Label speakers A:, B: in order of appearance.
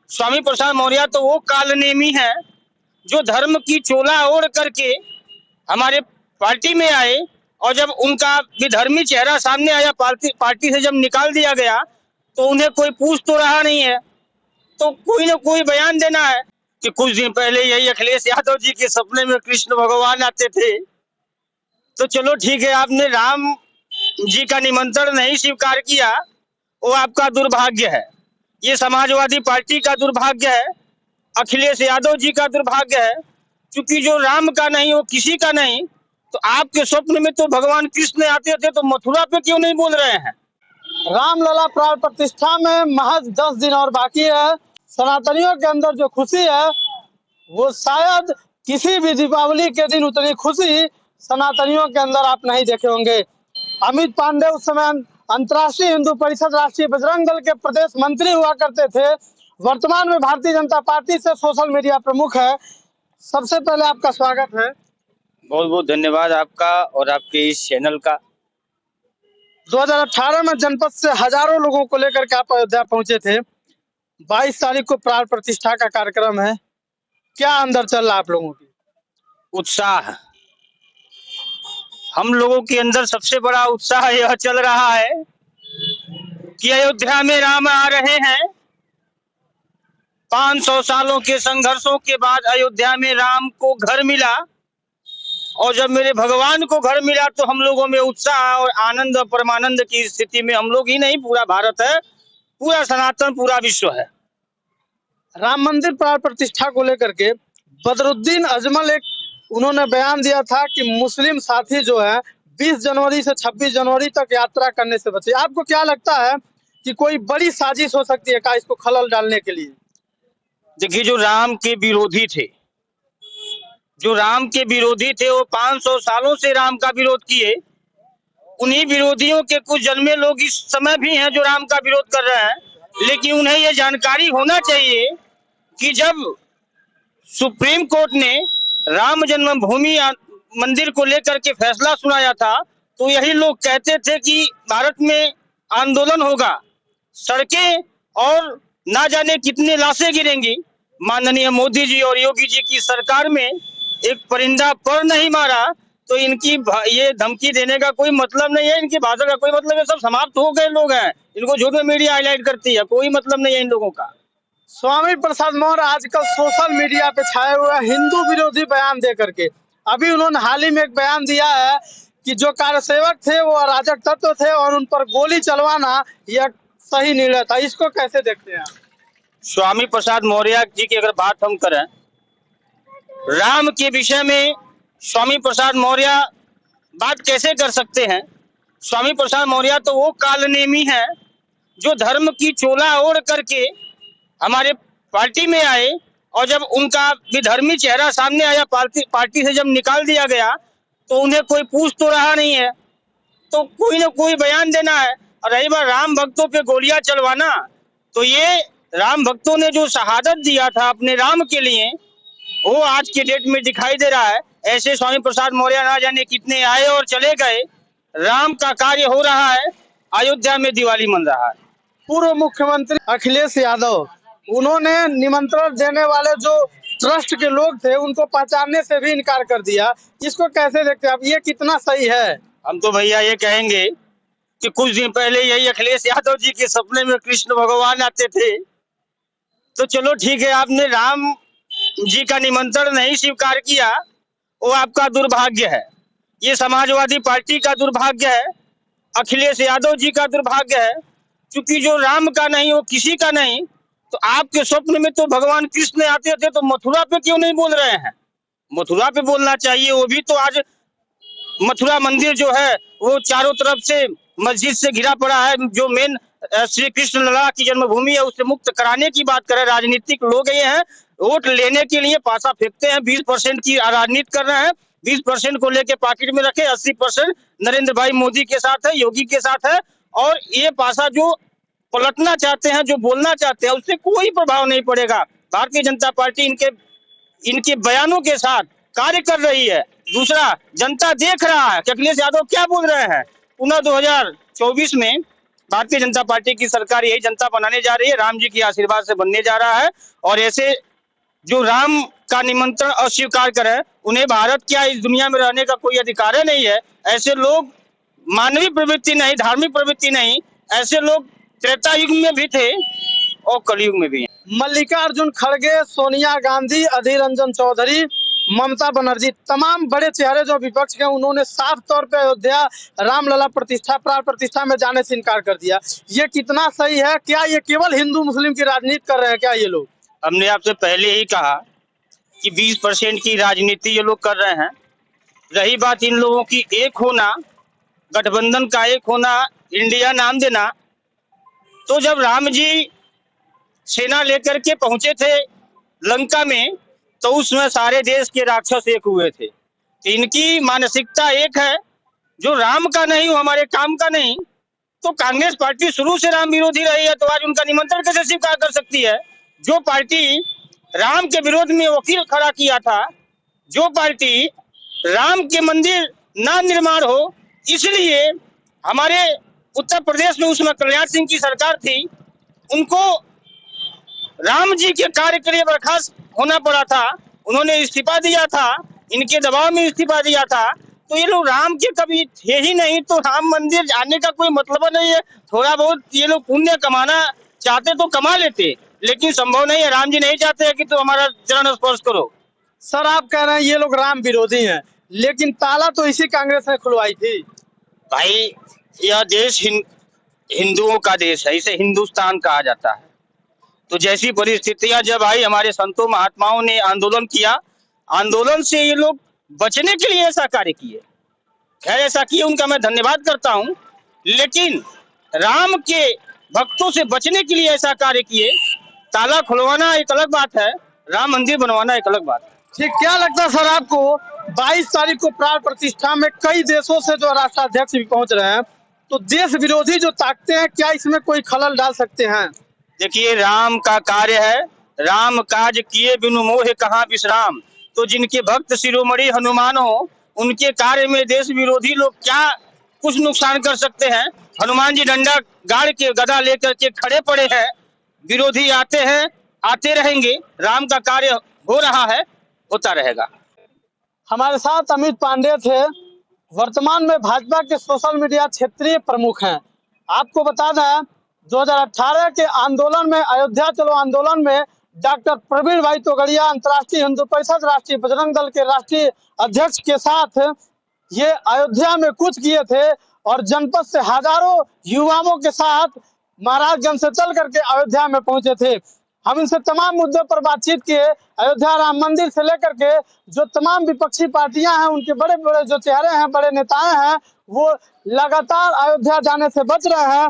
A: स्वामी प्रसाद मौर्य तो वो कालनेमी है जो धर्म की चोला ओढ़ करके हमारे पार्टी में आए, और जब उनका विधर्मी चेहरा सामने आया, पार्टी से जब निकाल दिया गया, तो उन्हें कोई पूछ तो रहा नहीं है, तो कोई ना कोई बयान देना है। कि कुछ दिन पहले यही अखिलेश यादव जी के सपने में कृष्ण भगवान आते थे, तो चलो ठीक है, आपने राम जी का निमंत्रण नहीं स्वीकार किया, वो आपका दुर्भाग्य है, ये समाजवादी पार्टी का दुर्भाग्य है, अखिलेश यादव जी का दुर्भाग्य है। क्योंकि जो राम का नहीं वो किसी का नहीं, तो आपके स्वप्न में तो भगवान कृष्ण आते थे, तो मथुरा पे क्यों नहीं बोल रहे हैं?
B: रामलला प्राण प्रतिष्ठा में महज 10 दिन और बाकी है। सनातनियों के अंदर जो खुशी है वो शायद किसी भी दीपावली के दिन उतनी खुशी सनातनियों के अंदर आप नहीं देखे होंगे। अमित पांडे उस समय अंतर्राष्ट्रीय हिंदू परिषद राष्ट्रीय बजरंग दल के प्रदेश मंत्री हुआ करते थे। वर्तमान में भारतीय जनता पार्टी से सोशल मीडिया प्रमुख है। सबसे पहले आपका स्वागत है।
A: बहुत बहुत धन्यवाद आपका और आपके इस चैनल का।
B: 2018 में जनपद से हजारों लोगों को लेकर के आप अयोध्या पहुंचे थे। 22 तारीख को प्राण प्रतिष्ठा का कार्यक्रम है। क्या अंदर चल रहा है आप लोगों की?
A: उत्साह, हम लोगों के अंदर सबसे बड़ा उत्साह यह चल रहा है कि अयोध्या में राम आ रहे हैं। 500 सालों के संघर्षों के बाद अयोध्या में राम को घर मिला, और जब मेरे भगवान को घर मिला तो हम लोगों में उत्साह और आनंद और परमानंद की स्थिति में हम लोग ही नहीं, पूरा भारत है, पूरा सनातन, पूरा विश्व है।
B: राम मंदिर प्राण प्रतिष्ठा को लेकर के बदरुद्दीन अजमल उन्होंने बयान दिया था कि मुस्लिम साथी जो है 20 जनवरी से 26 जनवरी तक यात्रा करने से बचे। आपको क्या लगता है कि कोई बड़ी साजिश हो सकती है क्या इसको खलल डालने के लिए?
A: देखिए, जो राम के विरोधी थे, वो 500 सालों से राम का विरोध किए। उन्हीं विरोधियों के कुछ जन्मे लोग इस समय भी हैं जो राम का विरोध कर रहे हैं, लेकिन उन्हें यह जानकारी होना चाहिए कि जब सुप्रीम कोर्ट ने राम जन्मभूमि मंदिर को लेकर के फैसला सुनाया था, तो यही लोग कहते थे कि भारत में आंदोलन होगा, सड़कें और ना जाने कितने लाशें गिरेंगी। माननीय मोदी जी और योगी जी की सरकार में एक परिंदा पर नहीं मारा, तो इनकी ये धमकी देने का कोई मतलब नहीं है, इनकी भाषा का कोई मतलब है, सब समाप्त हो गए लोग हैं। इनको झूठ में मीडिया हाईलाइट करती है, कोई मतलब नहीं है इन लोगों का।
B: स्वामी प्रसाद मौर्य आजकल सोशल मीडिया पे छाए हुए हिंदू विरोधी बयान दे करके, अभी उन्होंने हाल ही में एक बयान दिया है कि जो कार्यसेवक थे वो अराजक तत्व थे और उन पर गोली चलवाना यह सही निर्णय था। इसको कैसे देखते हैं आप?
A: स्वामी प्रसाद मौर्य जी की अगर बात हम करें, राम के विषय में स्वामी प्रसाद मौर्य बात कैसे कर सकते हैं? स्वामी प्रसाद मौर्य तो वो कालनेमी है जो धर्म की चोला ओढ़ करके हमारे पार्टी में आए, और जब उनका विधर्मी चेहरा सामने आया, पार्टी से जब निकाल दिया गया, तो उन्हें कोई पूछ तो रहा नहीं है, तो कोई ना कोई बयान देना है। और रही बात राम भक्तों पे गोलियां चलवाना, तो ये राम भक्तों ने जो शहादत दिया था अपने राम के लिए, वो आज के डेट में दिखाई दे रहा है। ऐसे स्वामी प्रसाद मौर्य ना जाने कितने आए और चले गए, राम का कार्य हो रहा है, अयोध्या में दिवाली मन रहा है।
B: पूर्व मुख्यमंत्री अखिलेश यादव उन्होंने निमंत्रण देने वाले जो ट्रस्ट के लोग थे उनको पहचानने से भी इनकार कर दिया। इसको कैसे देखते हैं आप? ये कितना सही है?
A: हम तो भैया ये कहेंगे कि कुछ दिन पहले यही अखिलेश यादव जी के सपने में कृष्ण भगवान आते थे, तो चलो ठीक है, आपने राम जी का निमंत्रण नहीं स्वीकार किया, वो आपका दुर्भाग्य है, ये समाजवादी पार्टी का दुर्भाग्य है, अखिलेश यादव जी का दुर्भाग्य है। क्योंकि जो राम का नहीं वो किसी का नहीं, तो आपके स्वप्न में तो भगवान कृष्ण आते थे, तो मथुरा पे क्यों नहीं बोल रहे हैं? मथुरा पे बोलना चाहिए। वो भी तो आज मथुरा मंदिर जो है वो चारों तरफ से मस्जिद से घिरा पड़ा है, जो मेन श्री कृष्ण लला की जन्मभूमि है, उसे मुक्त कराने की बात करें। राजनीतिक लोग ये हैं, वोट लेने के लिए पासा फेंकते हैं, 20% की राजनीति कर रहे हैं, 20% को लेके पॉकेट में रखे, 80% नरेंद्र भाई मोदी के साथ है, योगी के साथ है, और ये पासा जो पलटना चाहते हैं, जो बोलना चाहते हैं, उससे कोई प्रभाव नहीं पड़ेगा। भारतीय जनता पार्टी इनके बयानों के साथ कार्य कर रही है। दूसरा, जनता देख रहा है कि अखिलेश यादव क्या बोल रहे हैं। पुनः 2024 में भारतीय जनता पार्टी की सरकार यही जनता बनाने जा रही है, राम जी के आशीर्वाद से बनने जा रहा है। और ऐसे जो राम का निमंत्रण अस्वीकार करे, उन्हें भारत क्या इस दुनिया में रहने का कोई अधिकार नहीं है। ऐसे लोग मानवीय प्रवृत्ति नहीं, धार्मिक प्रवृत्ति नहीं, ऐसे लोग त्रेता युग में भी थे और कलयुग में भी हैं।
B: मल्लिकार्जुन खड़गे, सोनिया गांधी, अधीर रंजन चौधरी, ममता बनर्जी, तमाम बड़े चेहरे जो विपक्ष के, उन्होंने साफ तौर पे अयोध्या रामलला प्रतिष्ठा प्राण प्रतिष्ठा में जाने से इनकार कर दिया। ये कितना सही है? क्या ये केवल हिंदू मुस्लिम की राजनीति कर रहे हैं क्या ये लोग?
A: हमने आपसे पहले ही कहा कि 20% की राजनीति ये लोग कर रहे हैं। रही बात इन लोगों की एक होना, गठबंधन का एक होना, इंडिया नाम देना, तो जब राम जी सेना लेकर के पहुंचे थे लंका में, तो उसमें सारे देश के राक्षस एक हुए थे। तो इनकी मानसिकता एक है, जो राम का नहीं, वो हमारे काम का नहीं। तो कांग्रेस पार्टी शुरू से राम विरोधी रही है, तो आज उनका निमंत्रण कैसे स्वीकार कर सकती है? जो पार्टी राम के विरोध में वकील खड़ा किया था, जो पार्टी राम के मंदिर ना निर्माण हो, इसलिए हमारे उत्तर प्रदेश में उसमें कल्याण सिंह की सरकार थी, उनको राम जी के कार्य के लिए बर्खास्त होना पड़ा था, उन्होंने इस्तीफा दिया था, इनके दबाव में इस्तीफा दिया था। तो ये लोग राम के कभी थे ही नहीं, तो राम मंदिर जाने का कोई मतलब नहीं है। थोड़ा बहुत ये लोग पुण्य कमाना चाहते तो कमा लेते, लेकिन संभव नहीं है। राम जी नहीं चाहते हैं कि तो हमारा चरण स्पर्श करो।
B: सर, आप कह रहे हैं ये लोग राम विरोधी हैं, लेकिन ताला तो इसी कांग्रेस ने खुलवाई थी।
A: भाई, यह देश हिंदुओं का देश है, इसे हिंदुस्तान कहा जाता है। तो जैसी परिस्थितियां जब आई, हमारे संतों महात्माओं ने आंदोलन किया, आंदोलन से ये लोग बचने के लिए ऐसा कार्य किए। खैर, ऐसा किए उनका मैं धन्यवाद करता हूं, लेकिन राम के भक्तों से बचने के लिए ऐसा कार्य किए। ताला खुलवाना एक अलग बात है, राम मंदिर बनवाना एक अलग बात है।
B: ठीक, क्या लगता है सर आपको, 22 तारीख को प्राण प्रतिष्ठा में कई देशों से जो राष्ट्राध्यक्ष भी पहुंच रहे हैं, तो देश विरोधी जो ताकतें हैं, क्या इसमें कोई खलल डाल सकते हैं?
A: देखिए, राम का कार्य है, राम काज किए बिनु मोह कहाँ विश्राम। तो जिनके भक्त शिरोमणि हनुमान हो, उनके कार्य में देश विरोधी लोग क्या कुछ नुकसान कर सकते हैं? हनुमान जी डंडा गाड़ के, गदा लेकर के खड़े पड़े हैं। विरोधी आते हैं, आते रहेंगे। राम का कार्य हो रहा है, होता रहेगा।
B: हमारे साथ अमित पांडे थे, वर्तमान में भाजपा के सोशल मीडिया क्षेत्रीय प्रमुख हैं। आपको बता दें, 2018 के आंदोलन में, अयोध्या चलो आंदोलन में, डॉक्टर प्रवीण भाई तोगड़िया, अंतर्राष्ट्रीय हिंदू परिषद, राष्ट्रीय बजरंग दल के राष्ट्रीय अध्यक्ष के साथ ये अयोध्या में कुछ किए थे, और जनपद से हजारों युवाओं के साथ महाराजगंज से चल करके अयोध्या में पहुंचे थे। हम इनसे तमाम मुद्दों पर बातचीत किए, अयोध्या राम मंदिर से लेकर के जो तमाम विपक्षी पार्टियां हैं, उनके बड़े बड़े जो चेहरे हैं, बड़े नेताएं हैं, वो लगातार अयोध्या जाने से बच रहे हैं।